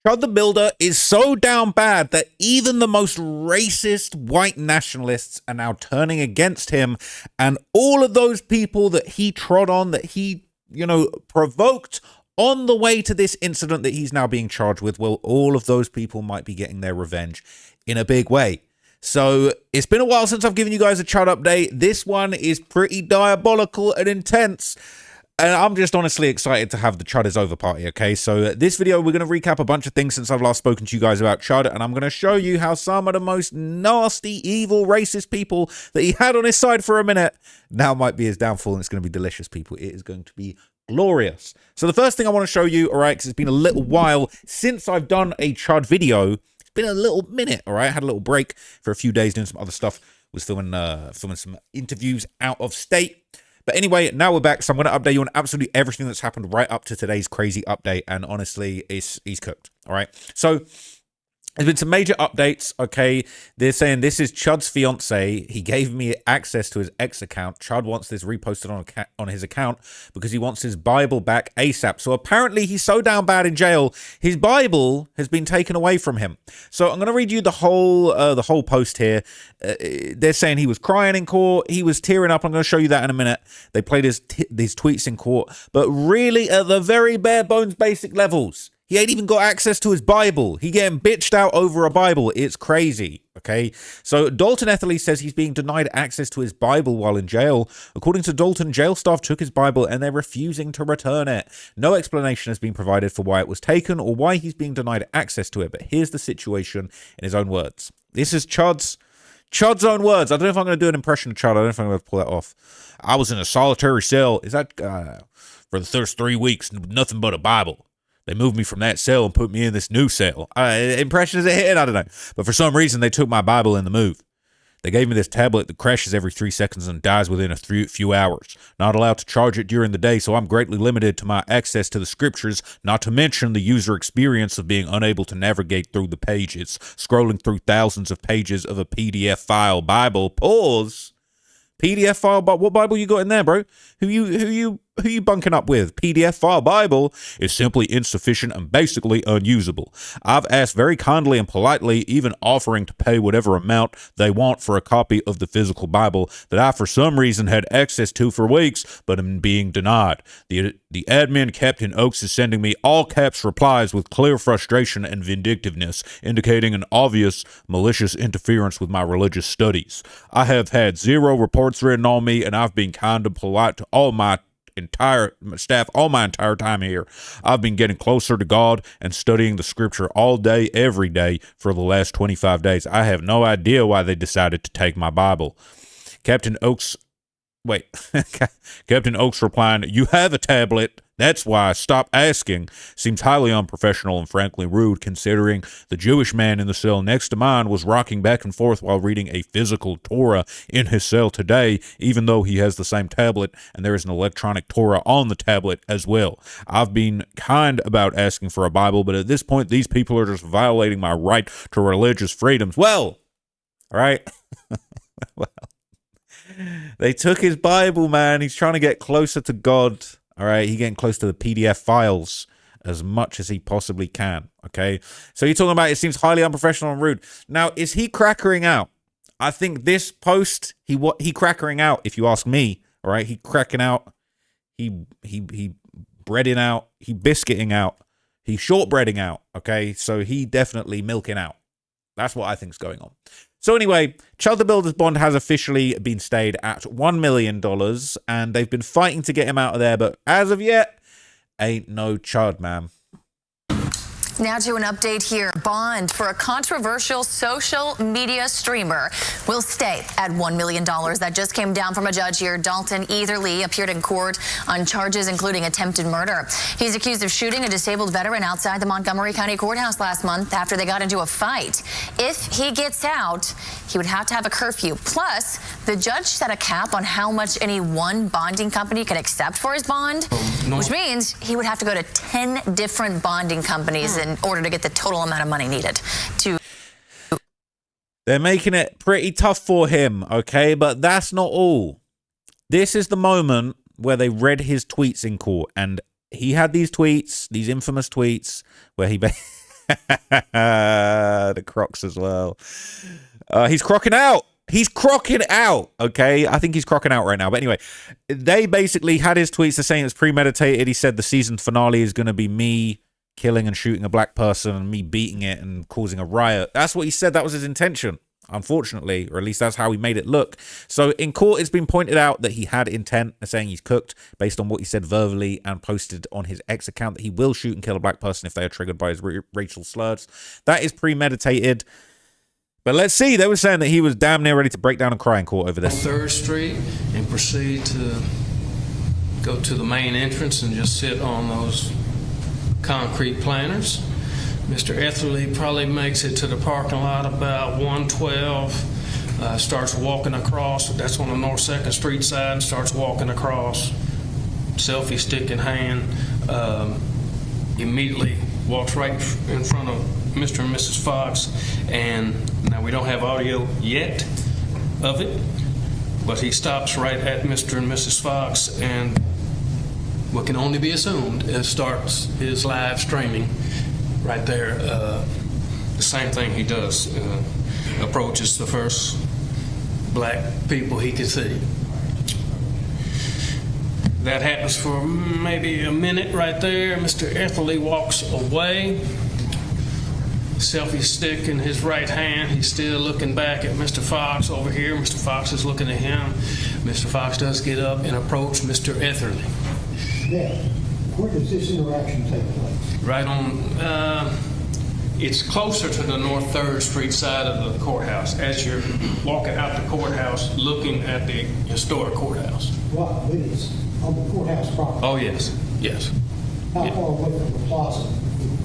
Chud the Builder is so down bad that even the most racist white nationalists are now turning against him, and all of those people that he trod on, that he, provoked on the way to this incident that he's now being charged with, well, all of those people might be getting their revenge in a big way. So it's been a while since I've given you guys a Chud update. This one is pretty diabolical and intense. And I'm just honestly excited to have the Chud is over party, okay? So this video, we're going to recap a bunch of things since I've last spoken to you guys about Chud, and I'm going to show you how some of the most nasty, evil, racist people that he had on his side for a minute now might be his downfall, and it's going to be delicious, people. It is going to be glorious. So the first thing I want to show you, all right, because it's been a little while since I've done a Chud video. It's been a little minute, all right? I had a little break for a few days doing some other stuff. Was filming some interviews out of state. But anyway, now we're back, so I'm going to update you on absolutely everything that's happened right up to today's crazy update, and honestly, he's cooked, all right? So, there's been some major updates, okay? They're saying this is Chud's fiance. He gave me access to his ex account. Chud wants this reposted on his account because he wants his Bible back ASAP. So apparently he's so down bad in jail, his Bible has been taken away from him. So I'm going to read you the whole post here. They're saying he was crying in court. He was tearing up. I'm going to show you that in a minute. They played these tweets in court. But really, at the very bare bones basic levels, he ain't even got access to his Bible. He getting bitched out over a Bible. It's crazy, okay? So Dalton Etherly says he's being denied access to his Bible while in jail. According to Dalton, jail staff took his Bible and they're refusing to return it. No explanation has been provided for why it was taken or why he's being denied access to it. But here's the situation in his own words. This is Chud's own words. I don't know if I'm going to do an impression of Chud. I don't know if I'm going to pull that off. I was in a solitary cell. Is that for the first 3 weeks, nothing but a Bible. They moved me from that cell and put me in this new cell. Impression is a hit? I don't know. But for some reason, they took my Bible in the move. They gave me this tablet that crashes every 3 seconds and dies within a few hours. Not allowed to charge it during the day, so I'm greatly limited to my access to the scriptures, not to mention the user experience of being unable to navigate through the pages, scrolling through thousands of pages of a PDF file Bible. Pause. PDF file, but what Bible you got in there, bro? Who you bunking up with? PDF file Bible is simply insufficient and basically unusable. I've asked very kindly and politely, even offering to pay whatever amount they want for a copy of the physical Bible that I for some reason had access to for weeks, but am being denied. The admin Captain Oaks is sending me all caps replies with clear frustration and vindictiveness, indicating an obvious malicious interference with my religious studies. I have had 0 reports written on me, and I've been kind and polite to all my entire staff all my entire time here. I've been getting closer to God and studying the scripture all day, every day for the last 25 days. I have no idea why they decided to take my Bible. Captain Oaks replying, "You have a tablet. That's why. Stop asking." Seems highly unprofessional and frankly rude, considering the Jewish man in the cell next to mine was rocking back and forth while reading a physical Torah in his cell today, even though he has the same tablet and there is an electronic Torah on the tablet as well. I've been kind about asking for a Bible, but at this point, these people are just violating my right to religious freedoms. Well, all right. Well, they took his Bible, man. He's trying to get closer to God. All right, he's getting close to the PDF files as much as he possibly can, okay? So you're talking about it seems highly unprofessional and rude. Now, is he crackering out? I think this post, he crackering out, if you ask me, all right? He cracking out, he breading out, he biscuiting out, he shortbreading out, okay? So he definitely milking out. That's what I think's going on. So anyway, Chud the Builder's bond has officially been stayed at $1 million, and they've been fighting to get him out of there, but as of yet, ain't no Chud, man. Now to an update here. Bond for a controversial social media streamer will stay at $1 million. That just came down from a judge here. Dalton Etherly appeared in court on charges including attempted murder. He's accused of shooting a disabled veteran outside the Montgomery County Courthouse last month after they got into a fight. If he gets out, he would have to have a curfew. Plus, the judge set a cap on how much any one bonding company could accept for his bond, which means he would have to go to 10 different bonding companies in order to get the total amount of money needed to. They're making it pretty tough for him, okay? But that's not all. This is the moment where they read his tweets in court, and he had these tweets, these infamous tweets, where he The Crocs as well. He's crocking out. He's crocking out, okay? I think he's crocking out right now. But anyway, they basically had his tweets. They're saying it's premeditated. He said the season finale is going to be me killing and shooting a black person and me beating it and causing a riot. That's what he said. That was his intention, unfortunately, or at least that's how he made it look. So in court, it's been pointed out that he had intent. They're saying he's cooked based on what he said verbally and posted on his X account that he will shoot and kill a black person if they are triggered by his racial slurs. That is premeditated. But let's see. They were saying that he was damn near ready to break down and cry in court over this. 3rd Street and proceed to go to the main entrance and just sit on those concrete planters. Mr. Etherly probably makes it to the parking lot about 1:12, starts walking across. That's on the North 2nd Street side, and starts walking across, selfie stick in hand, immediately walks right in front of Mr. and Mrs. Fox, and now we don't have audio yet of it, but he stops right at Mr. and Mrs. Fox, and what can only be assumed is starts his live streaming right there. The same thing he does, approaches the first black people he can see. That happens for maybe a minute right there. Mr. Etherly walks away, selfie stick in his right hand. He's still looking back at Mr. Fox over here. Mr. Fox is looking at him. Mr. Fox does get up and approach Mr. Etherly. Yeah. Where does this interaction take place? Right on, it's closer to the North 3rd Street side of the courthouse as you're walking out the courthouse looking at the historic courthouse. Wow, it is on the courthouse property. Oh, yes, yes. How far away from the plaza,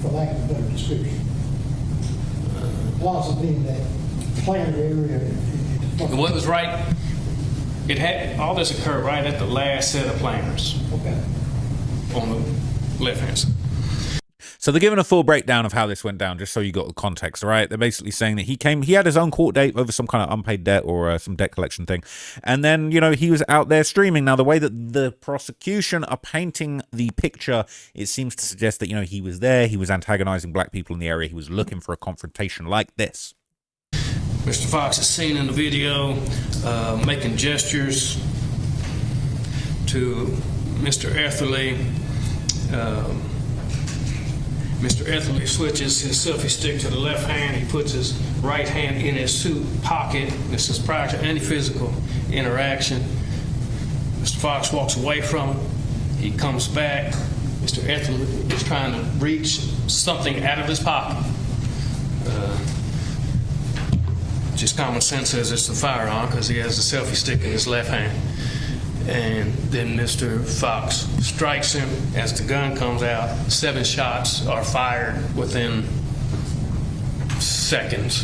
for lack of a better description? Plaza being that planted area. Well, it was right, it had, all this occurred right at the last set of planters. Okay. On the left-hand side. So they're giving a full breakdown of how this went down, just so you got the context, right? They're basically saying that he had his own court date over some kind of unpaid debt or some debt collection thing. And then, he was out there streaming. Now, the way that the prosecution are painting the picture, it seems to suggest that, he was there, he was antagonizing black people in the area, he was looking for a confrontation like this. Mr. Fox is seen in the video making gestures to Mr. Etherly. Mr. Etherly switches his selfie stick to the left hand. He puts his right hand in his suit pocket. This is prior to any physical interaction. Mr. Fox walks away from him. He comes back. Mr. Etherly is trying to reach something out of his pocket. Just common sense says it's a firearm because he has the selfie stick in his left hand. And then Mr. Fox strikes him as the gun comes out. 7 shots are fired within seconds.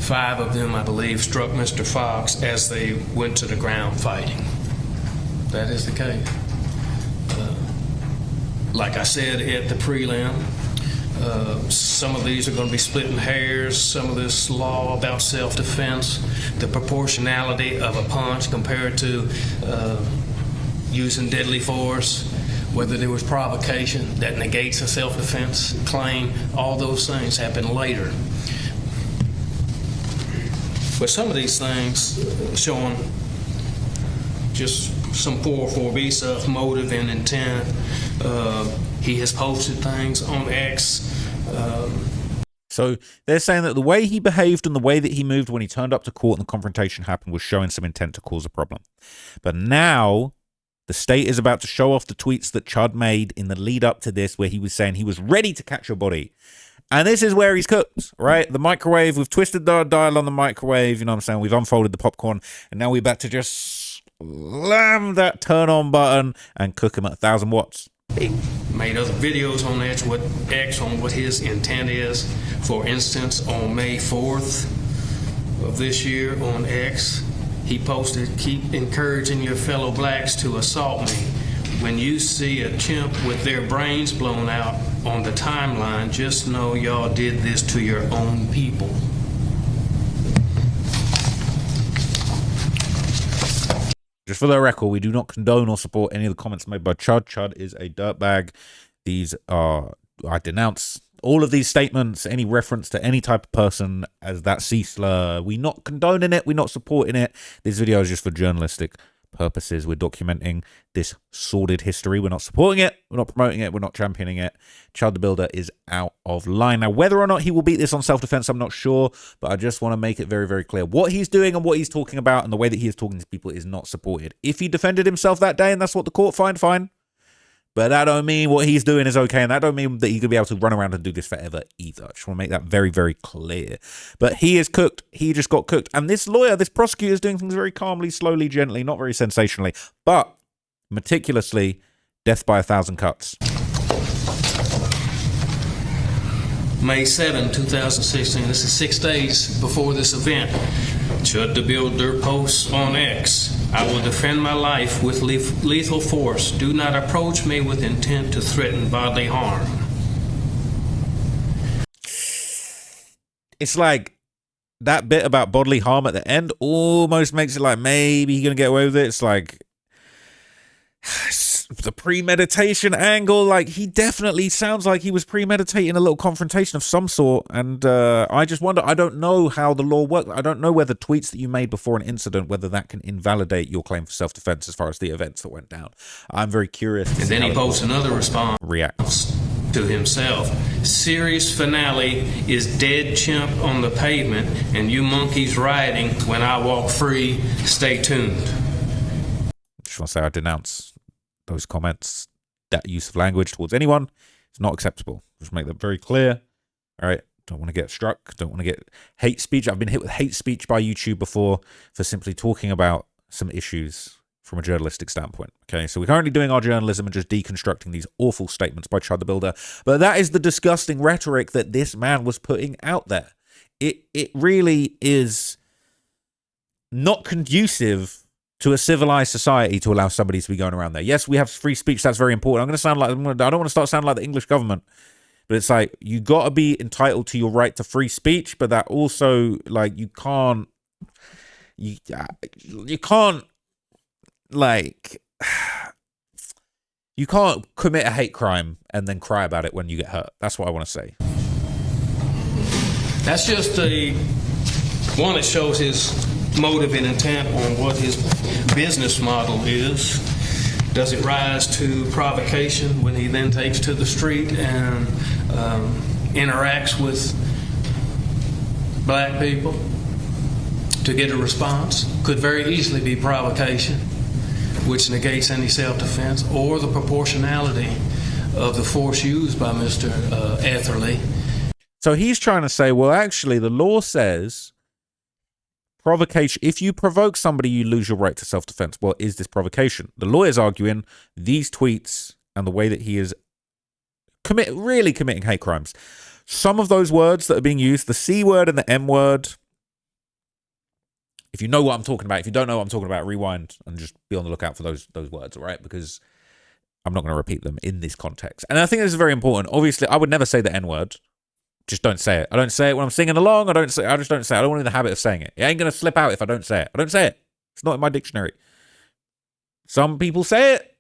5 of them, I believe, struck Mr. Fox as they went to the ground fighting. That is the case. Like I said at the prelim, some of these are going to be splitting hairs. Some of this law about self-defense, the proportionality of a punch compared to using deadly force, whether there was provocation that negates a self-defense claim, all those things happen later. But some of these things showing just some 404B stuff, motive and intent. He has posted things on X. So they're saying that the way he behaved and the way that he moved when he turned up to court and the confrontation happened was showing some intent to cause a problem. But now the state is about to show off the tweets that Chud made in the lead up to this, where he was saying he was ready to catch your body. And this is where he's cooked, right? The microwave, we've twisted the dial on the microwave, you know what I'm saying? We've unfolded the popcorn, and now we're about to just slam that turn on button and cook him at 1,000 watts. Made other videos on X on what his intent is. For instance, on May 4th of this year on X, he posted, "Keep encouraging your fellow blacks to assault me. When you see a chimp with their brains blown out on the timeline, just know y'all did this to your own people." Just for the record, we do not condone or support any of the comments made by Chud. Chud is a dirtbag. These are, I denounce All of these statements, any reference to any type of person as that C slur, we're not condoning it, we're not supporting it. This video is just for journalistic purposes. We're documenting this sordid history. We're not supporting it, we're not promoting it, we're not championing it. Chud the Builder is out of line. Now, whether or not he will beat this on self-defense, I'm not sure, but I just want to make it very, very clear. What he's doing and what he's talking about and the way that he is talking to people is not supported. If he defended himself that day and that's what the court find, fine. But that don't mean what he's doing is okay, and that don't mean that he could be able to run around and do this forever either. I just want to make that very, very clear. But he is cooked. He just got cooked. And this lawyer, this prosecutor, is doing things very calmly, slowly, gently, not very sensationally, but meticulously, death by 1,000 cuts. May 7, 2016. This is 6 days before this event. Chud the Builder posts on X. I will defend my life with lethal force. Do not approach me with intent to threaten bodily harm. It's like that bit about bodily harm at the end almost makes it like maybe he's going to get away with it. It's like the premeditation angle, like he definitely sounds like he was premeditating a little confrontation of some sort. And I just wonder, I don't know how the law works. I don't know whether tweets that you made before an incident, whether that can invalidate your claim for self-defense as far as the events that went down. I'm very curious. And then he posts another response reacts to himself. Series finale is dead chimp on the pavement and you monkeys rioting when I walk free. Stay tuned. Just want to say I denounce those comments. That use of language towards anyone is not acceptable. Just make that very clear. All right. Don't want to get struck. Don't want to get hate speech. I've been hit with hate speech by YouTube before for simply talking about some issues from a journalistic standpoint. Okay. So we're currently doing our journalism and just deconstructing these awful statements by Chud the Builder. But that is the disgusting rhetoric that this man was putting out there. It really is not conducive to a civilized society to allow somebody to be going around there. Yes, we have free speech. That's very important. I'm going to sound like, I don't want to start sounding like the English government, but it's like, you got to be entitled to your right to free speech, but that also, like, you can't like, you can't commit a hate crime and then cry about it when you get hurt. That's what I want to say. That's just a one that shows his motive and intent on what his business model is. Does it rise to provocation when he then takes to the street and interacts with black people to get a response? Could very easily be provocation, which negates any self-defense, or the proportionality of the force used by Mr. Etherly. So he's trying to say, well, actually, the law says provocation, if you provoke somebody, you lose your right to self-defense. Well, is this provocation? The lawyer's arguing these tweets and the way that he is really committing hate crimes. Some of those words that are being used, the C word and the M word, if you know what I'm talking about, if you don't know what I'm talking about, rewind and just be on the lookout for those words, all right? Because I'm not going to repeat them in this context. And I think this is very important. Obviously, I would never say the N word. Just don't say it. I don't say it when I'm singing along. I just don't say it. I don't want to be in the habit of saying it. It ain't going to slip out if I don't say it. I don't say it. It's not in my dictionary. Some people say it.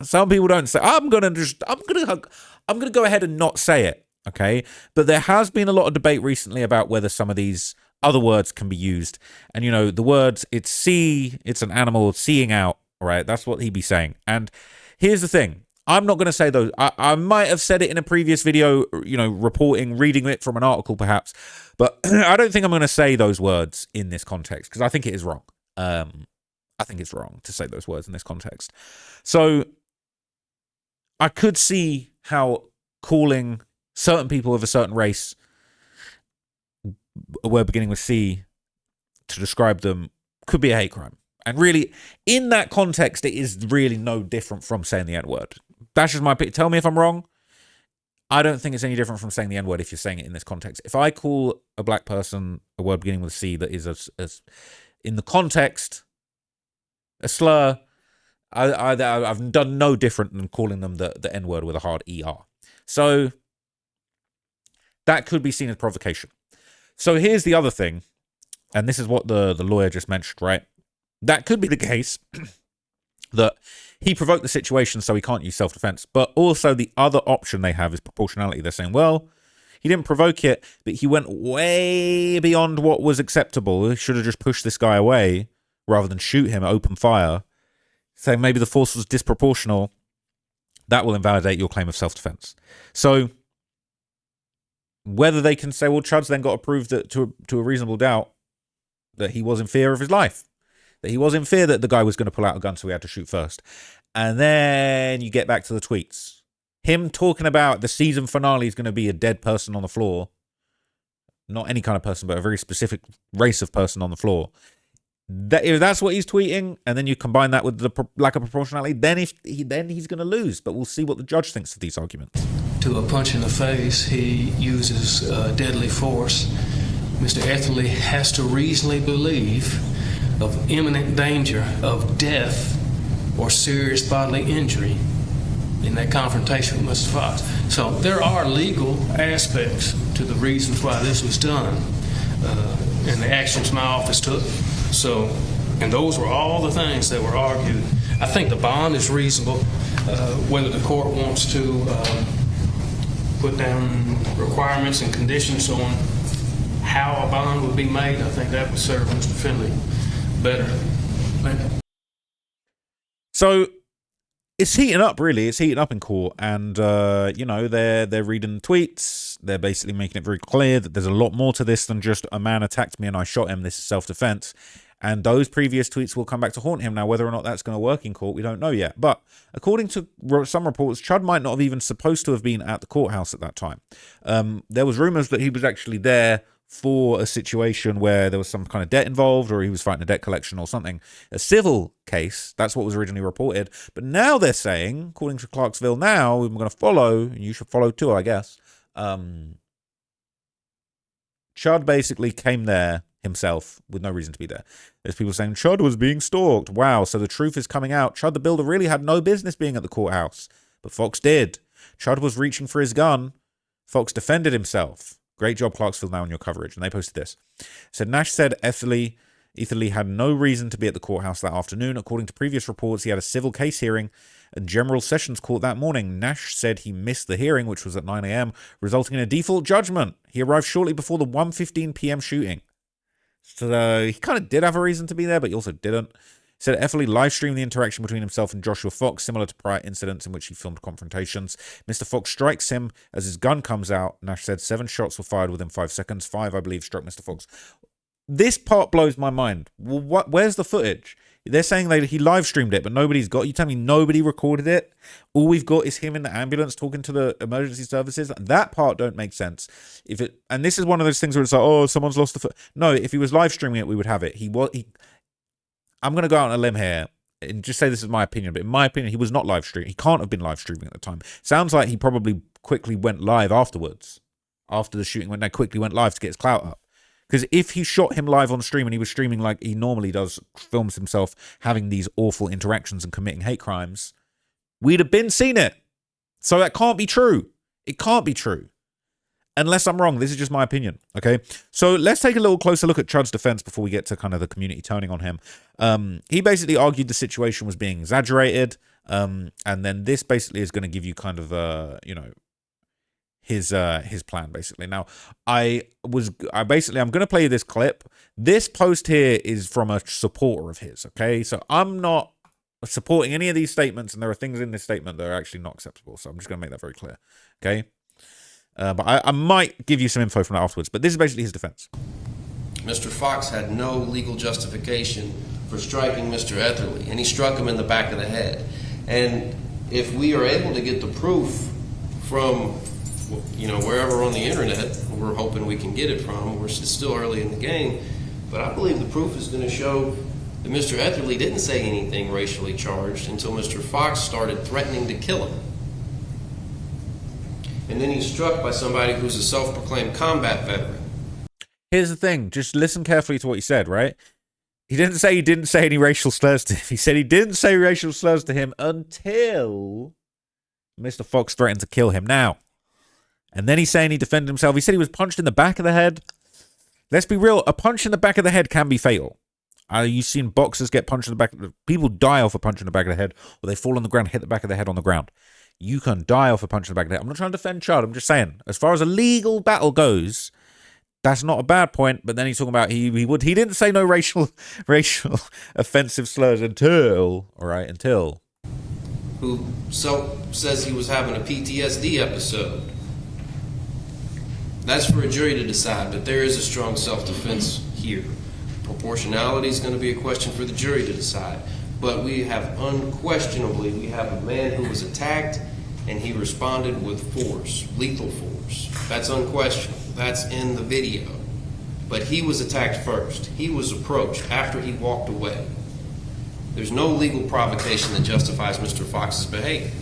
Some people don't say it. I'm going to go ahead and not say it. Okay. But there has been a lot of debate recently about whether some of these other words can be used. And, you know, the words, it's an animal seeing out. All right. That's what he'd be saying. And here's the thing. I'm not going to say those. I might have said it in a previous video, you know, reading it from an article perhaps, but I don't think I'm going to say those words in this context because I think it is wrong. I think it's wrong to say those words in this context. So I could see how calling certain people of a certain race a word beginning with C to describe them could be a hate crime. And really, in that context, it is really no different from saying the N-word. That's just my opinion. Tell me if I'm wrong. I don't think it's any different from saying the N-word if you're saying it in this context. If I call a black person a word beginning with C that is as in the context a slur, I've done no different than calling them the N-word with a hard ER. So that could be seen as provocation. So here's the other thing, and this is what the lawyer just mentioned, right? That could be the case that he provoked the situation so he can't use self-defense. But also the other option they have is proportionality. They're saying, well, He didn't provoke it, but he went way beyond what was acceptable. He should have just pushed this guy away rather than shoot him at open fire, saying maybe the force was disproportional. That will invalidate your claim of self-defense. So whether they can say, well, Chud's then got to prove that to a reasonable doubt that he was in fear of his life, that he was in fear that the guy was going to pull out a gun, so he had to shoot first. And then you get back to the tweets. Him talking about the season finale is going to be a dead person on the floor. Not any kind of person, but a very specific race of person on the floor. That, if that's what he's tweeting, and then you combine that with the lack of proportionality, then he's going to lose. But we'll see what the judge thinks of these arguments. To a punch in the face, he uses deadly force. Mr. Etherly has to reasonably believe of imminent danger of death or serious bodily injury in that confrontation with Mr. Fox. So there are legal aspects to the reasons why this was done and the actions my office took. So, and those were all the things that were argued. I think the bond is reasonable. Whether the court wants to put down requirements and conditions on how a bond would be made, I think that would serve Mr. Finley better. So it's heating up, really. It's heating up in court, and they're reading tweets. They're basically making it very clear that there's a lot more to this than just a man attacked me and I shot him. This is self-defense. And those previous tweets will come back to haunt him. Now, whether or not that's going to work in court, we don't know yet. But according to some reports, Chud might not have even supposed to have been at the courthouse at that time. There was rumors that he was actually there for a situation where there was some kind of debt involved, or he was fighting a debt collection or something. A civil case, that's what was originally reported. But now they're saying, according to Clarksville Now, I'm going to follow, and you should follow too, I guess. Chud basically came there himself with no reason to be there. There's people saying Chud was being stalked. Wow, so the truth is coming out. Chud the builder really had no business being at the courthouse, but Fox did. Chud was reaching for his gun. Fox defended himself. Great job, Clarksville Now, on your coverage. And they posted this. So Nash said Etherly had no reason to be at the courthouse that afternoon. According to previous reports, he had a civil case hearing at General Sessions Court that morning. Nash said he missed the hearing, which was at 9 a.m., resulting in a default judgment. He arrived shortly before the 1:15 p.m. shooting. So he kind of did have a reason to be there, but he also didn't. He said Etherly live streamed the interaction between himself and Joshua Fox, similar to prior incidents in which he filmed confrontations. Mr. Fox strikes him as his gun comes out. Nash said 7 shots were fired within 5 seconds. 5, I believe, struck Mr. Fox. This part blows my mind. Well, where's the footage? They're saying that he live streamed it, but nobody's got. You tell me nobody recorded it? All we've got is him in the ambulance talking to the emergency services. That part don't make sense. And this is one of those things where it's like, oh, someone's lost the foot. No, if he was live streaming it, we would have it. I'm going to go out on a limb here and just say this is my opinion, but in my opinion, he was not live streaming. He can't have been live streaming at the time. Sounds like he probably quickly went live afterwards, after the shooting, when they quickly went live to get his clout up. Because if he shot him live on stream and he was streaming like he normally does, films himself having these awful interactions and committing hate crimes, we'd have been seen it. So that can't be true. It can't be true. Unless I'm wrong. This is just my opinion. Okay. So let's take a little closer look at Chud's defense before we get to kind of the community turning on him. He basically argued the situation was being exaggerated. And then this basically is going to give you kind of, his plan basically. Now, I'm going to play you this clip. This post here is from a supporter of his. Okay. So I'm not supporting any of these statements, and there are things in this statement that are actually not acceptable. So I'm just going to make that very clear. Okay. But I might give you some info from that afterwards. But this is basically his defense. Mr. Fox had no legal justification for striking Mr. Etherly, and he struck him in the back of the head. And if we are able to get the proof from, wherever on the internet, we're hoping we can get it from. It's still early in the game, but I believe the proof is going to show that Mr. Etherly didn't say anything racially charged until Mr. Fox started threatening to kill him. And then he's struck by somebody who's a self-proclaimed combat veteran. Here's the thing. Just listen carefully to what he said, right? He didn't say any racial slurs to him. He said he didn't say racial slurs to him until Mr. Fox threatened to kill him. Now, and then he's saying he defended himself. He said he was punched in the back of the head. Let's be real. A punch in the back of the head can be fatal. You've seen boxers get punched in the back. People die off a punch in the back of the head, or they fall on the ground, hit the back of the head on the ground. you can die off a punch in the back of the head. I'm not trying to defend Chud. I'm just saying, as far as a legal battle goes, that's not a bad point. But then he's talking about he didn't say no racial offensive slurs until who says he was having a PTSD episode. That's for a jury to decide, but there is a strong self-defense here. Proportionality is going to be a question for the jury to decide. But we have unquestionably, we have a man who was attacked and he responded with force, lethal force. That's unquestionable. That's in the video. But he was attacked first. He was approached after he walked away. There's no legal provocation that justifies Mr. Fox's behavior.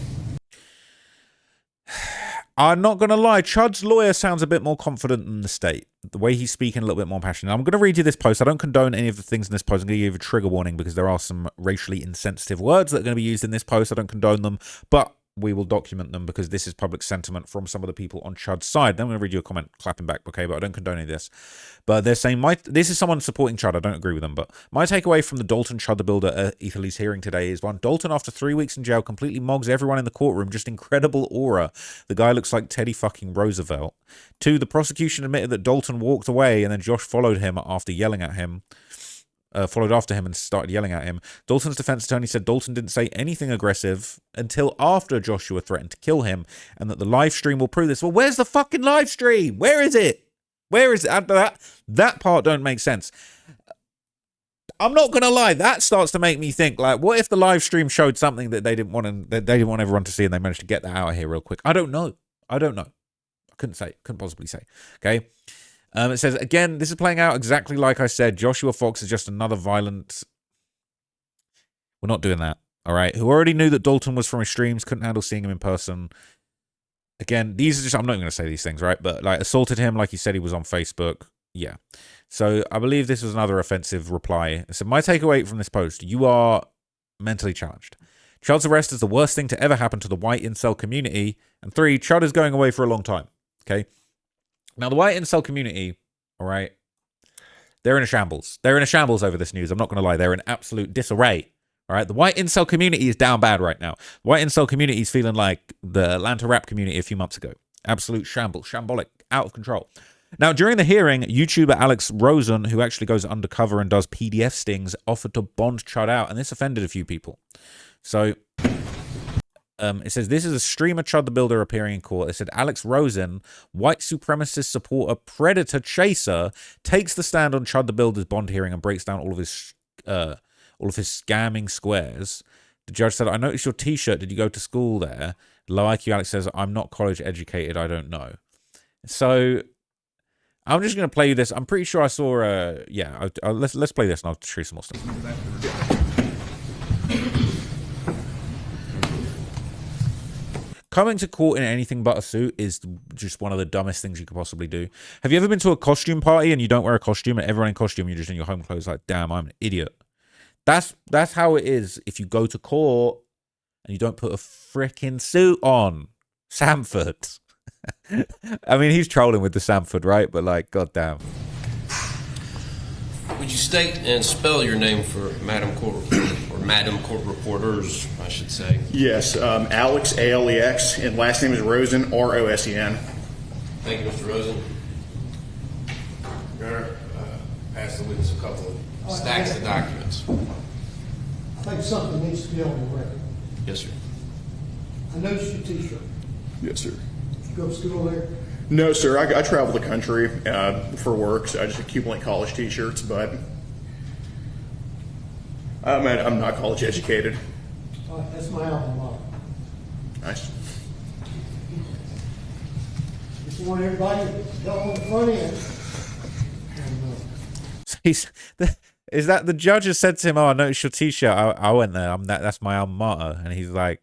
I'm not going to lie, Chud's lawyer sounds a bit more confident than the state. The way he's speaking, a little bit more passionate. I'm going to read you this post. I don't condone any of the things in this post. I'm going to give you a trigger warning because there are some racially insensitive words that are going to be used in this post. I don't condone them, but we will document them because this is public sentiment from some of the people on Chud's side. Then I'm going to read you a comment clapping back, okay? But I don't condone any of this. But they're saying, this is someone supporting Chud. I don't agree with them. But my takeaway from the Dalton Chud the Builder Etherly's hearing today is, one, Dalton, after 3 weeks in jail, completely mogs everyone in the courtroom. Just incredible aura. The guy looks like Teddy fucking Roosevelt. 2, the prosecution admitted that Dalton walked away and then Josh followed him after yelling at him. Followed after him and started yelling at him. Dalton's defense attorney said Dalton didn't say anything aggressive until after Joshua threatened to kill him, and that the live stream will prove this. Well, where's the fucking live stream? Where is it? Where is it? That part don't make sense. I'm not gonna lie, that starts to make me think, like, what if the live stream showed something that they didn't want everyone to see, and they managed to get that out of here real quick? I don't know. I couldn't possibly say. Okay. It says, again, this is playing out exactly like I said. Joshua Fox is just another violent... We're not doing that, all right? Who already knew that Dalton was from his streams, couldn't handle seeing him in person. Again, these are just... I'm not even going to say these things, right? But, like, assaulted him like he said he was on Facebook. Yeah. So, I believe this was another offensive reply. So, my takeaway from this post, you are mentally challenged. Chud's arrest is the worst thing to ever happen to the white incel community. And 3, Chud is going away for a long time, okay? Now, the white incel community, all right, they're in a shambles. They're in a shambles over this news. I'm not going to lie. They're in absolute disarray, all right? The white incel community is down bad right now. The white incel community is feeling like the Atlanta rap community a few months ago. Absolute shambles, shambolic, out of control. Now, during the hearing, YouTuber Alex Rosen, who actually goes undercover and does PDF stings, offered to bond Chud out, and this offended a few people. So... it says, this is a streamer Chud the Builder appearing in court. It said, Alex Rosen, white supremacist supporter, predator chaser, takes the stand on Chud the Builder's bond hearing and breaks down all of his scamming squares. The judge said, I noticed your t-shirt. Did you go to school there? Low IQ Alex says, I'm not college educated. I don't know. So I'm just going to play you this. I'm pretty sure I saw, let's play this and I'll show you some more stuff. Coming to court in anything but a suit is just one of the dumbest things you could possibly do. Have you ever been to a costume party and you don't wear a costume and everyone in costume, you're just in your home clothes like, damn, I'm an idiot. That's how it is if you go to court and you don't put a freaking suit on. Samford. I mean, he's trolling with the Samford, right? But like, goddamn. Would you state and spell your name for Madam Court Reporter, or Madam Court Reporters, I should say? Yes, Alex, Alex, and last name is Rosen, Rosen. Thank you, Mr. Rosen. Your Honor, pass the witness a couple of stacks of documents. I think something needs to be on the record. Yes, sir. I noticed your t-shirt. Yes, sir. Did you go to school there? No, sir. I travel the country for work, so I just accumulate college T-shirts. But I'm not college educated. That's my alma mater. Nice. Just want everybody to go on the front end. And, Is that the judge has said to him, oh, I noticed your t-shirt. I went there. That's my alma mater. And he's like,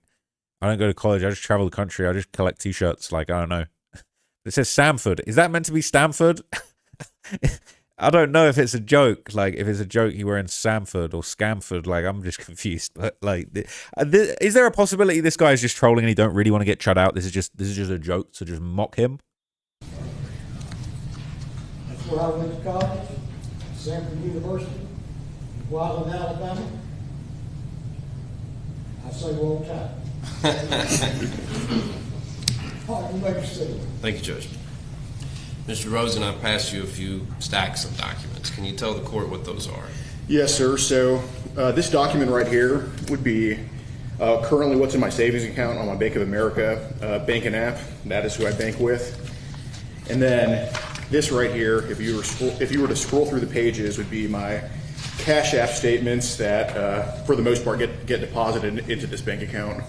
I don't go to college. I just travel the country. I just collect t-shirts. Like, I don't know. It says Samford. Is that meant to be Stamford? I don't know if it's a joke. Like, if it's a joke, you were in Samford or Scamford. Like, I'm just confused. But like, is there a possibility this guy is just trolling and he don't really want to get Chud out? This is just a joke to just mock him. that's where I went to college, Samford University, Wyland, Alabama. I say all the time. All right, you may proceed. Thank you, Judge. Mr. Rosen, I've passed you a few stacks of documents. Can you tell the court what those are? Yes, sir. So this document right here would be currently what's in my savings account on my Bank of America banking app. That is who I bank with. And then this right here, if you were to scroll through the pages, would be my Cash App statements that, for the most part, get deposited into this bank account.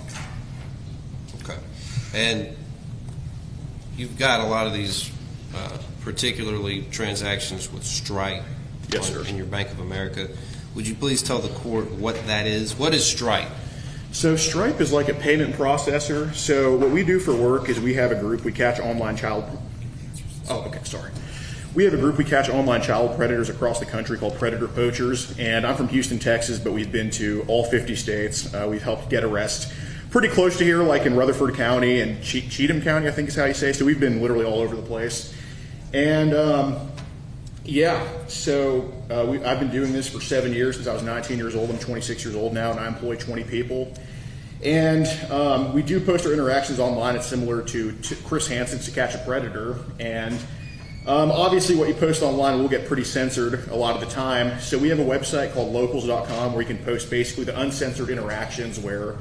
Okay. And you've got a lot of these, particularly transactions with Stripe. Yes, sir. In your Bank of America. Would you please tell the court what that is? What is Stripe? So Stripe is like a payment processor. So what we do for work is we have a group, we catch online child... Oh, okay, sorry. We have a group, we catch online child predators across the country called Predator Poachers. And I'm from Houston, Texas, but we've been to all 50 states. We've helped get arrests pretty close to here, like in Rutherford County and Cheatham County, I think is how you say. So we've been literally all over the place. And yeah, so I've been doing this for 7 years since I was 19 years old. I'm 26 years old now, and I employ 20 people. And we do post our interactions online. It's similar to Chris Hansen's To Catch a Predator. And obviously what you post online will get pretty censored a lot of the time. So we have a website called locals.com where you can post basically the uncensored interactions where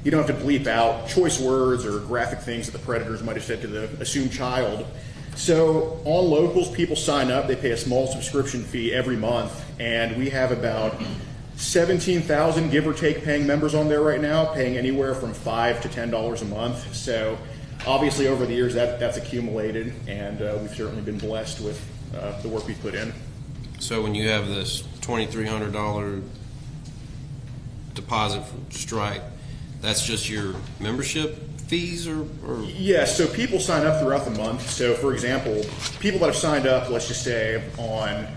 you don't have to bleep out choice words or graphic things that the predators might have said to the assumed child. So on Locals, people sign up. They pay a small subscription fee every month, and we have about 17,000, give or take, paying members on there right now, paying anywhere from $5 to $10 a month. So obviously over the years that's accumulated, and we've certainly been blessed with the work we've put in. So when you have this $2,300 deposit from Stripe, that's just your membership fees or? Yeah, so people sign up throughout the month. So for example, people that have signed up, let's just say on,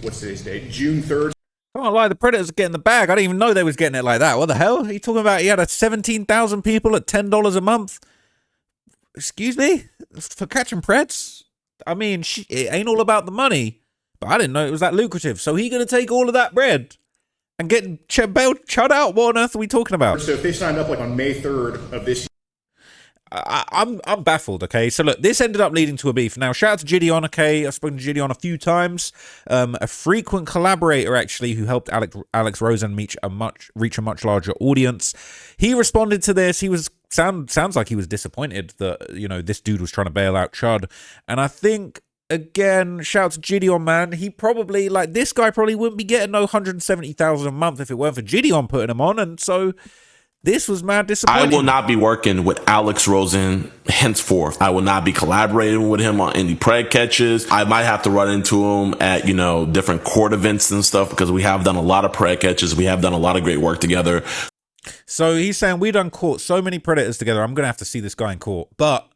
what's today's date, June 3rd. I can't lie, the Predators are getting the bag. I didn't even know they was getting it like that. What the hell? Are you talking about he had 17,000 people at $10 a month? Excuse me? For catching Preds? I mean, it ain't all about the money, but I didn't know it was that lucrative. So he gonna take all of that bread and get Chud out? What on earth are we talking about? So if they signed up like on May 3rd of this year, I'm baffled, okay? So look, this ended up leading to a beef. Now, shout out to Gideon, okay? I've spoken to Gideon a few times. A frequent collaborator, actually, who helped Alex Rosen reach a much larger audience. He responded to this. He was sounds like he was disappointed that, you know, this dude was trying to bail out Chud. And I think, again, shout out to Gideon, man. He probably, like, this guy probably wouldn't be getting no 170,000 a month if it weren't for Gideon putting him on. And so this was mad disappointing. I will not be working with Alex Rosen henceforth. I will not be collaborating with him on any pred catches. I might have to run into him at, you know, different court events and stuff because we have done a lot of pred catches. We have done a lot of great work together. So he's saying we done caught so many predators together. I'm going to have to see this guy in court, but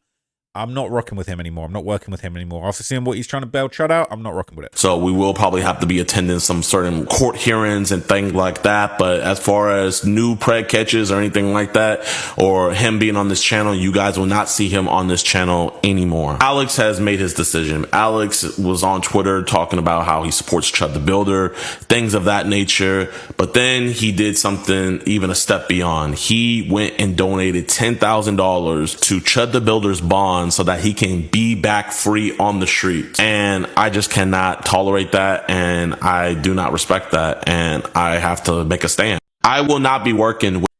I'm not rocking with him anymore. I'm not working with him anymore. After seeing what he's trying to bail Chud out, I'm not rocking with it. So we will probably have to be attending some certain court hearings and things like that. But as far as new pred catches or anything like that, or him being on this channel, you guys will not see him on this channel anymore. Alex has made his decision. Alex was on Twitter talking about how he supports Chud the Builder, things of that nature. But then he did something even a step beyond. He went and donated $10,000 to Chud the Builder's bond so that he can be back free on the streets. And I just cannot tolerate that, and I do not respect that, and I have to make a stand. I will not be working with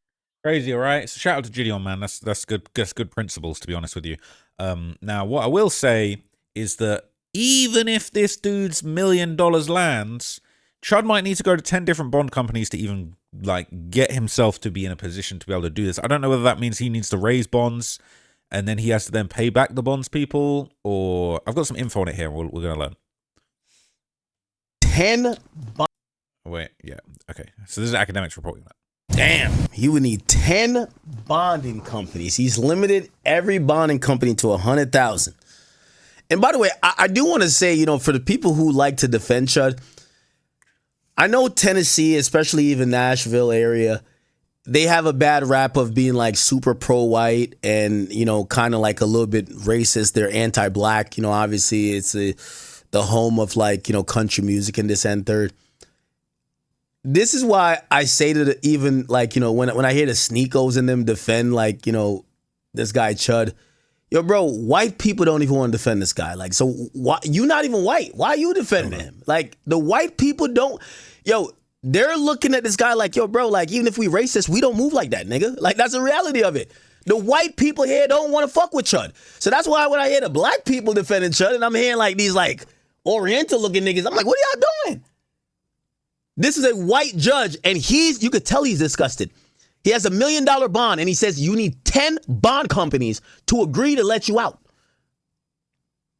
Crazy, all right? So shout out to Gideon, man. That's good. That's good principles, to be honest with you. Now, what I will say is that even if this dude's $1 million lands, Chud might need to go to 10 different bond companies to even, like, get himself to be in a position to be able to do this. I don't know whether that means he needs to raise bonds and then he has to then pay back the bonds people, or I've got some info on it here. We're going to learn. 10 Wait, yeah, okay. So this is academics reporting that. Damn. He would need 10 bonding companies. He's limited every bonding company to 100,000. And by the way, I do want to say, you know, for the people who like to defend Chud, I know Tennessee, especially even Nashville area, they have a bad rap of being like super pro-white and, you know, kind of like a little bit racist. They're anti-black. You know, obviously it's the home of, like, you know, country music and this and third. this is why I say to even like, you know, when I hear the Sneakos in them defend like, you know, this guy Chud, yo, bro, white people don't even want to defend this guy. Like, so why you not even white? Why are you defending him? Like, the white people don't, yo, they're looking at this guy like, yo, bro, like, even if we racist, we don't move like that, nigga. Like, that's the reality of it. The white people here don't want to fuck with Chud. So that's why when I hear the black people defending Chud and I'm hearing like these like Oriental looking niggas, I'm like, what are y'all doing? This is a white judge and you could tell he's disgusted. He has $1 million bond and he says you need 10 bond companies to agree to let you out.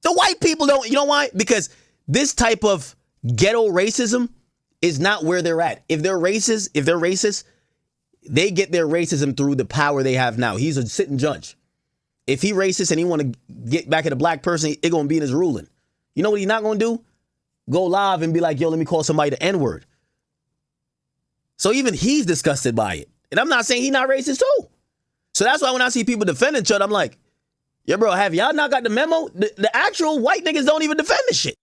The white people don't, you know why? Because this type of ghetto racism is not where they're at. If they're racist, they get their racism through the power they have now. He's a sitting judge. If he racist and he want to get back at a black person, it going to be in his ruling. You know what he's not going to do? Go live and be like, yo, let me call somebody the N-word. So even he's disgusted by it. And I'm not saying he's not racist too. So that's why when I see people defending Chud, I'm like, yeah, bro, have y'all not got the memo? The actual white niggas don't even defend this shit.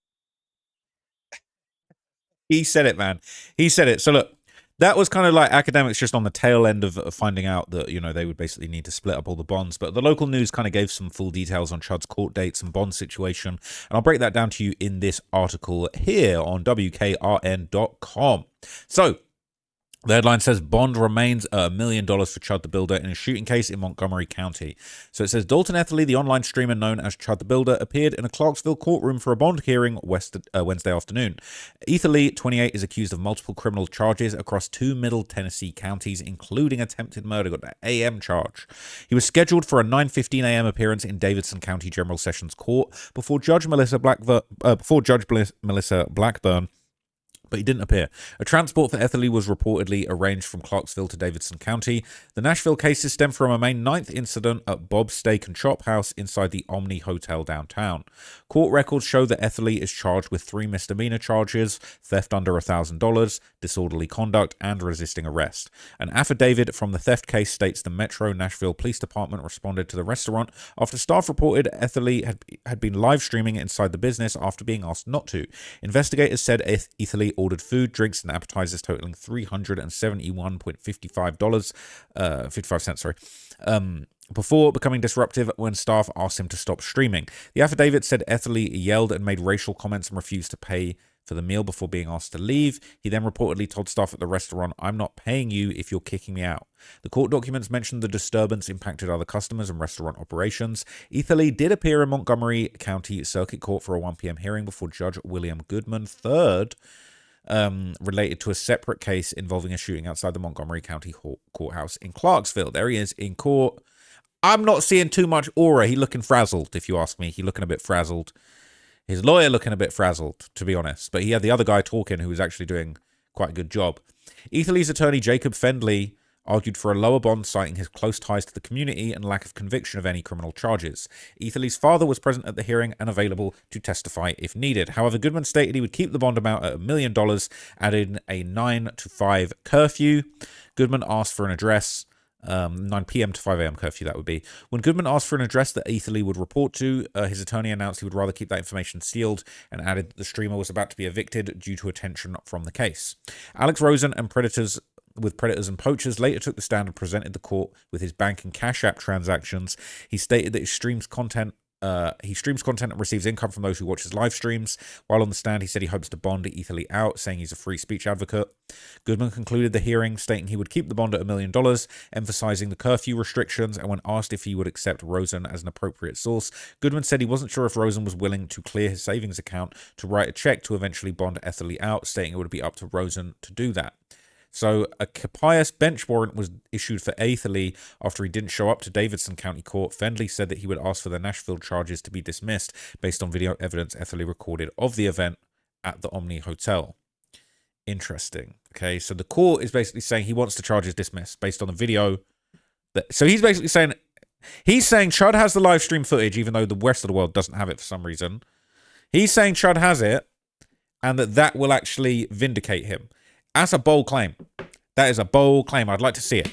He said it, man. He said it. So look, that was kind of like academics just on the tail end of finding out that, you know, they would basically need to split up all the bonds. But the local news kind of gave some full details on Chud's court dates and bond situation. And I'll break that down to you in this article here on WKRN.com. So, the headline says bond remains at $1 million for Chud the Builder in a shooting case in Montgomery County. So it says Dalton Etherly, the online streamer known as Chud the Builder, appeared in a Clarksville courtroom for a bond hearing Wednesday afternoon. Etherly, 28, is accused of multiple criminal charges across 2 Middle Tennessee counties, including attempted murder, got that AM charge. He was scheduled for a 9:15 a.m. appearance in Davidson County General Sessions Court before Judge Melissa Blackburn, but he didn't appear. A transport for Etherly was reportedly arranged from Clarksville to Davidson County. The Nashville cases stem from a May 9th incident at Bob's Steak and Chop House inside the Omni Hotel downtown. Court records show that Etherly is charged with 3 misdemeanor charges: theft under $1,000, disorderly conduct, and resisting arrest. An affidavit from the theft case states the Metro Nashville Police Department responded to the restaurant after staff reported Etherly had been live streaming inside the business after being asked not to. Investigators said Etherly ordered food, drinks, and appetizers totaling $371.55 before becoming disruptive when staff asked him to stop streaming. The affidavit said Etherly yelled and made racial comments and refused to pay for the meal before being asked to leave. He then reportedly told staff at the restaurant, "I'm not paying you if you're kicking me out." The court documents mentioned the disturbance impacted other customers and restaurant operations. Etherly did appear in Montgomery County Circuit Court for a 1 p.m. hearing before Judge William Goodman III, related to a separate case involving a shooting outside the Montgomery County Courthouse in Clarksville. There he is in court. I'm not seeing too much aura. He looking frazzled, if you ask me. He looking a bit frazzled. His lawyer looking a bit frazzled, to be honest. But he had the other guy talking who was actually doing quite a good job. Etherly's attorney, Jacob Fendley, argued for a lower bond, citing his close ties to the community and lack of conviction of any criminal charges. Etherly's father was present at the hearing and available to testify if needed. However, Goodman stated he would keep the bond amount at $1 million, adding a 9 to 5 curfew. Goodman asked for an address, 9 p.m. to 5 a.m. curfew, that would be. When Goodman asked for an address that Etherly would report to, his attorney announced he would rather keep that information sealed and added that the streamer was about to be evicted due to attention from the case. Alex Rosen and Predators and Poachers later took the stand and presented the court with his bank and Cash App transactions. He stated that he streams content and receives income from those who watch his live streams. While on the stand, he said he hopes to bond Etherly out, saying he's a free speech advocate. Goodman concluded the hearing, stating he would keep the bond at $1 million, emphasizing the curfew restrictions, and when asked if he would accept Rosen as an appropriate source, Goodman said he wasn't sure if Rosen was willing to clear his savings account to write a check to eventually bond Etherly out, stating it would be up to Rosen to do that. So a capious bench warrant was issued for Etherly after he didn't show up to Davidson County Court. Fendley said that he would ask for the Nashville charges to be dismissed based on video evidence Etherly recorded of the event at the Omni Hotel. Interesting. Okay, so the court is basically saying he wants the charges dismissed based on the video. So he's basically saying, Chud has the live stream footage, even though the rest of the world doesn't have it for some reason. He's saying Chud has it, and that will actually vindicate him. That's a bold claim. That is a bold claim. I'd like to see it.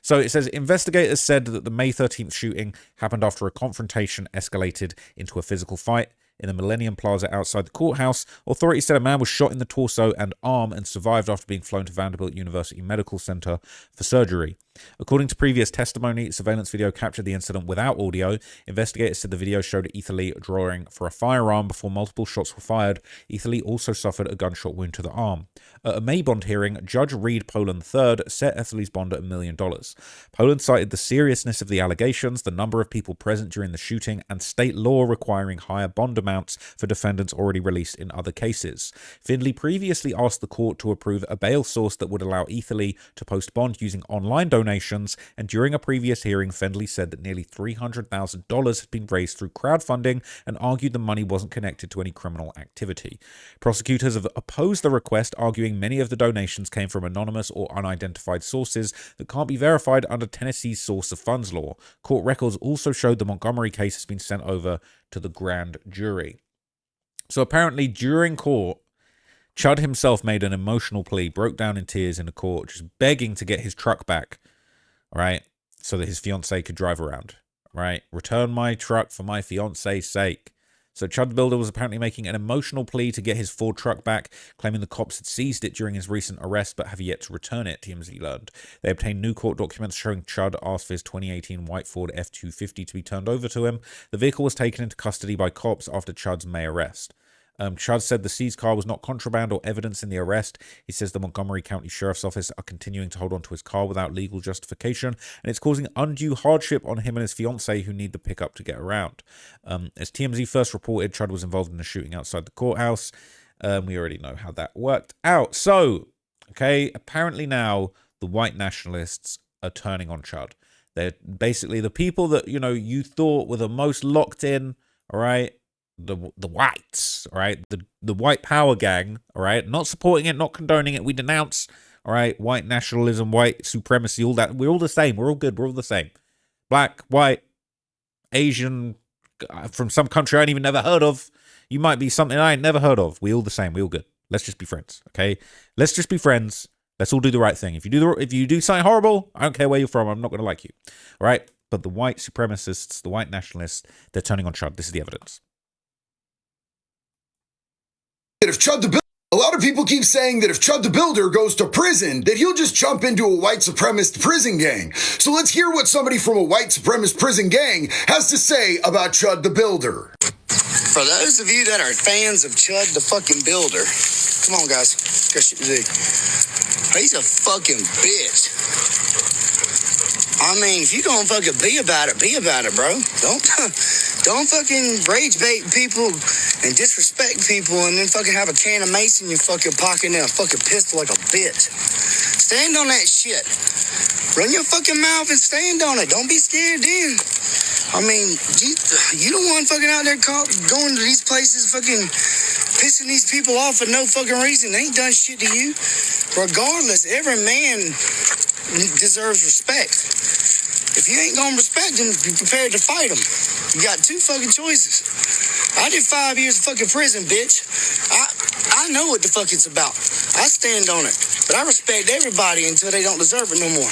So it says investigators said that the May 13th shooting happened after a confrontation escalated into a physical fight. in the Millennium Plaza outside the courthouse. Authorities said a man was shot in the torso and arm and survived after being flown to Vanderbilt University Medical Center for surgery. According to previous testimony, surveillance video captured the incident without audio. Investigators said the video showed Ether Lee drawing for a firearm before multiple shots were fired. Ether Lee also suffered a gunshot wound to the arm. At a May bond hearing, Judge Reed Poland III set Ether Lee's bond at $1 million. Poland cited the seriousness of the allegations, the number of people present during the shooting, and state law requiring higher bond amounts for defendants already released in other cases. Findley previously asked the court to approve a bail source that would allow Ether Lee to post bond using online donations, and during a previous hearing, Findley said that nearly $300,000 had been raised through crowdfunding and argued the money wasn't connected to any criminal activity. Prosecutors have opposed the request, arguing many of the donations came from anonymous or unidentified sources that can't be verified under Tennessee's source of funds law. Court records also showed the Montgomery case has been sent over to the grand jury. So apparently during court, Chud himself made an emotional plea, broke down in tears in the court, just begging to get his truck back, right, so that his fiancée could drive around, right? Return my truck for my fiancée's sake. So Chud the Builder was apparently making an emotional plea to get his Ford truck back, claiming the cops had seized it during his recent arrest but have yet to return it, TMZ learned. They obtained new court documents showing Chud asked for his 2018 white Ford F-250 to be turned over to him. The vehicle was taken into custody by cops after Chud's May arrest. Chud said the seized car was not contraband or evidence in the arrest. He says the Montgomery County Sheriff's Office are continuing to hold on to his car without legal justification, and it's causing undue hardship on him and his fiancée who need the pickup to get around. As TMZ first reported, Chud was involved in a shooting outside the courthouse. We already know how that worked out. So, okay, apparently now the white nationalists are turning on Chud. They're basically the people that, you know, you thought were the most locked in, all right? The whites, all right, the white power gang, all right, not supporting it, not condoning it. We denounce, all right, white nationalism, white supremacy, all that. We're all the same. We're all good. We're all the same. Black, white, Asian, from some country I ain't even never heard of. You might be something I ain't never heard of. We all the same. We all good. Let's just be friends, okay? Let's just be friends. Let's all do the right thing. If you do something horrible, I don't care where you're from. I'm not gonna like you, all right? But the white supremacists, the white nationalists, they're turning on Chud. This is the evidence. If Chud the Builder, a lot of people keep saying that if Chud the Builder goes to prison, that he'll just jump into a white supremacist prison gang. So let's hear what somebody from a white supremacist prison gang has to say about Chud the Builder. For those of you that are fans of Chud the fucking Builder, come on guys, got shit to do. He's a fucking bitch. I mean, if you gonna fucking be about it, bro. Don't fucking rage bait people and disrespect people and then fucking have a can of mace in your fucking pocket and a fucking pistol like a bitch. Stand on that shit. Run your fucking mouth and stand on it. Don't be scared then. I mean, you the one fucking out there going to these places fucking pissing these people off for no fucking reason. They ain't done shit to you. Regardless, every man deserves respect. If you ain't gonna respect them, be prepared to fight them. You got two fucking choices. I did 5 years of fucking prison, bitch. I know what the fuck it's about. I stand on it. But I respect everybody until they don't deserve it no more.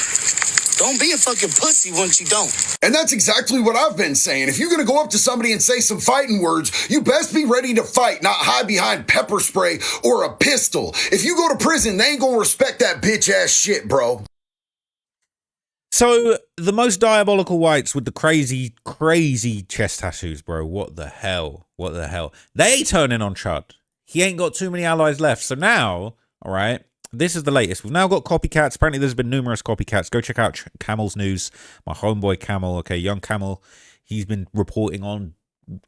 Don't be a fucking pussy once you don't. And that's exactly what I've been saying. If you're going to go up to somebody and say some fighting words, you best be ready to fight, not hide behind pepper spray or a pistol. If you go to prison, they ain't going to respect that bitch ass shit, bro. So, the most diabolical whites with the crazy, crazy chest tattoos, bro. What the hell? What the hell? They turning on Chud. He ain't got too many allies left. So now, all right, this is the latest. We've now got copycats. Apparently, there's been numerous copycats. Go check out Camel's news. My homeboy Camel, okay, young Camel. He's been reporting on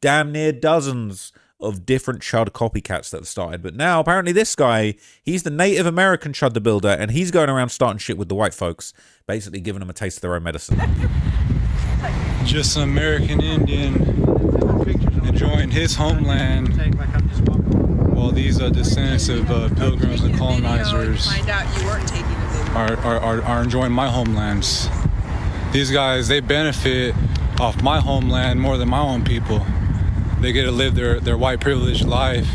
damn near dozens of different Chud copycats that have started. But now, apparently, this guy, he's the Native American Chud the Builder, and he's going around starting shit with the white folks, basically giving them a taste of their own medicine. Just an American Indian enjoying his homeland while these descendants of pilgrims and colonizers are enjoying my homelands. These guys, they benefit off my homeland more than my own people. They get to live their white privileged life,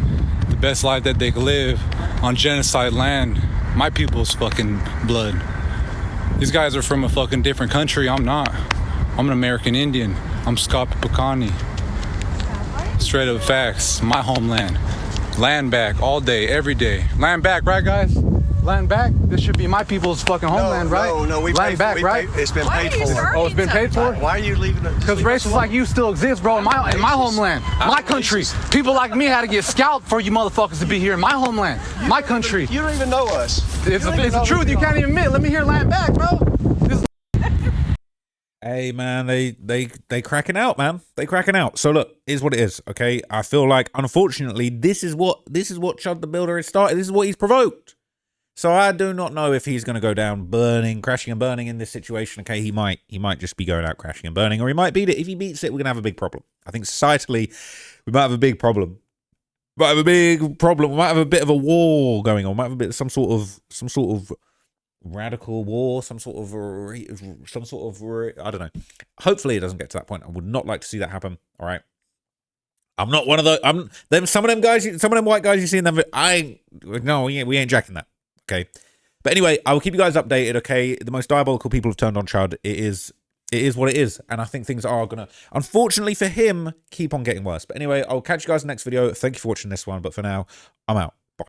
the best life that they can live on genocide land, my people's fucking blood. These guys are from a fucking different country. I'm not. I'm an American Indian. I'm Scott Picani. Straight up facts. My homeland. Land back all day, every day. Land back, right, guys? Land back. This should be my people's fucking homeland, right? No, we land back, right? It's been paid for. Oh, it's been paid for? Why are you leaving it? Because racists like you still exist, bro, in my homeland, my country. People like me had to get scalped for you motherfuckers to be here in my homeland, my country. You don't even know us. It's the truth. You can't even admit. Let me hear land back, bro. Hey man, they cracking out, man. They cracking out. So look, here's what it is. Okay, I feel like unfortunately this is what Chud the Builder has started. This is what he's provoked. So I do not know if he's going to go down crashing and burning in this situation. Okay, he might just be going out crashing and burning, or he might beat it. If he beats it, we're going to have a big problem. I think societally, we might have a big problem. We might have a big problem. We might have a bit of a war going on. We might have a bit some sort of radical war, some sort of I don't know. Hopefully, it doesn't get to that point. I would not like to see that happen. All right. I'm not one of those. Some of them guys, some of them white guys you see in them. We ain't jacking that. Okay. But anyway, I will keep you guys updated. Okay. The most diabolical people have turned on Chud. It is what it is. And I think things are going to, unfortunately for him, keep on getting worse. But anyway, I'll catch you guys in the next video. Thank you for watching this one. But for now, I'm out.